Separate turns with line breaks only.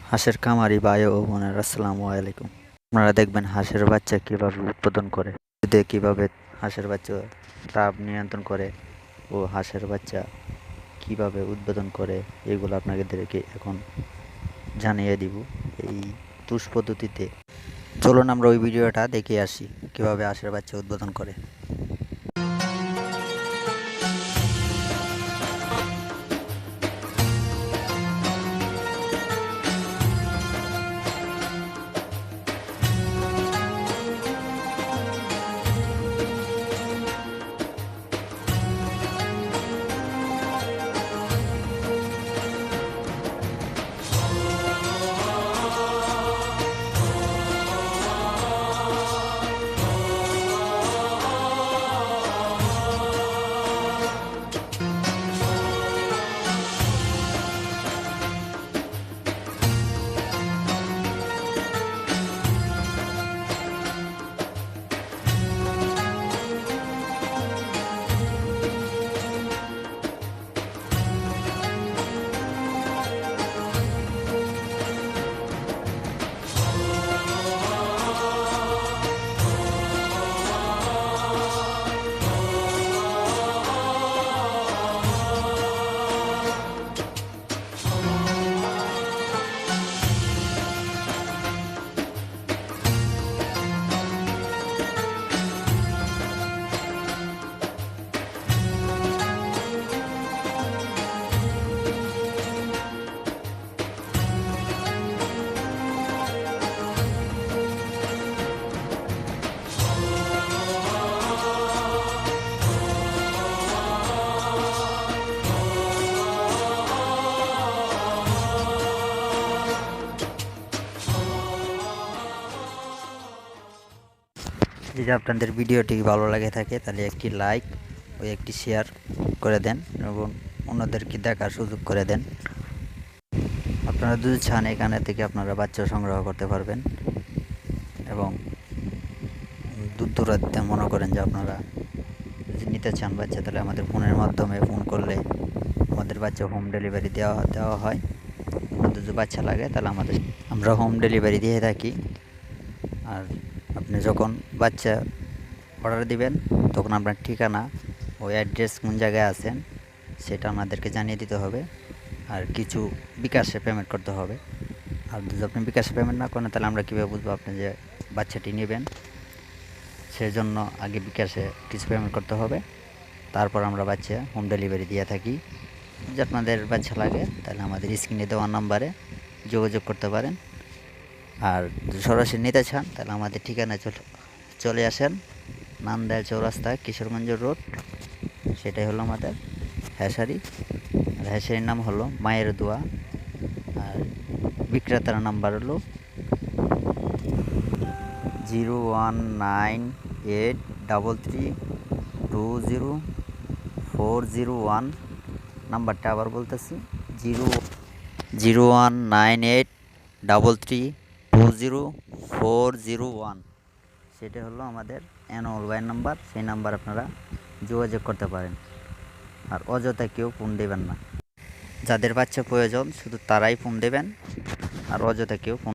হাঁসের খামারি ভাই ও বোনেরা আসসালামু আলাইকুম। আপনারা দেখবেন হাঁসের বাচ্চা কিভাবে উৎপাদন করে, কিভাবে হাঁসের বাচ্চা তাপ নিয়ন্ত্রণ করে ও হাঁসের বাচ্চা কিভাবে উৎপাদন করে, এগুলো আপনাদেরকে এখন জানিয়ে দিব এই তুষ পদ্ধতিতে। চলুন আমরা ওই ভিডিওটা দেখে আসি কিভাবে হাঁসের বাচ্চা উৎপাদন করে। যদি আপনাদের ভিডিওটি ভালো লাগে থাকে তাহলে একটি লাইক ও একটি শেয়ার করে দেন এবং অন্যদেরকে দেখার সুযোগ করে দেন। আপনারা যদি চান এখানে থেকে আপনারা বাচ্চা সংগ্রহ করতে পারবেন এবং দূর দূরান্তে মনে করেন যে আপনারা যদি নিতে চান বাচ্চা, তাহলে আমাদের ফোনের মাধ্যমে ফোন করলে আমাদের বাচ্চা হোম ডেলিভারি দেওয়া হয়। আপনাদের যদি বাচ্চা লাগে তাহলে আমরা হোম ডেলিভারি দিয়ে থাকি। আর আপনি যখন বাচ্চা অর্ডার দিবেন তখন আপনার ঠিকানা ও অ্যাড্রেস কোন জায়গায় আছেন সেটা আমাদেরকে জানিয়ে দিতে হবে, আর কিছু বিকাশে পেমেন্ট করতে হবে। আর যদি আপনি বিকাশে পেমেন্ট না করেন তাহলে আমরা কীভাবে বুঝবো আপনি যে বাচ্চাটি নেবেন? সেজন্য আগে বিকাশে কিছু পেমেন্ট করতে হবে, তারপর আমরা বাচ্চা হোম ডেলিভারি দিয়ে থাকি। যদি আপনাদের বাচ্চা লাগে তাহলে আমাদের স্ক্রিনে দেওয়া নাম্বারে যোগাযোগ করতে পারেন। আর যদি সরাসরি নিতে চান তাহলে আমাদের ঠিকানায় চলে আসেন, নান্দাইল চৌরাস্তা, কিশোরগঞ্জ রোড। সেটাই হলো আমাদের হ্যাসারি। আর হ্যাসারির নাম হলো মায়ের দোয়া। আর বিক্রেতার নাম্বার হলো 01983320401। নাম্বারটা আবার বলতেছি, 01983320401। সেটা হলো আমাদের অ্যানুয়াল ওয়াইন নাম্বার। সেই নাম্বার আপনারা যোগাযোগ করতে পারেন। আর অযথা কেউ ফোন দেবেন না। যাদের বাচ্চা প্রয়োজন শুধু তারাই ফোন দেবেন, আর অযথা কেউ ফোন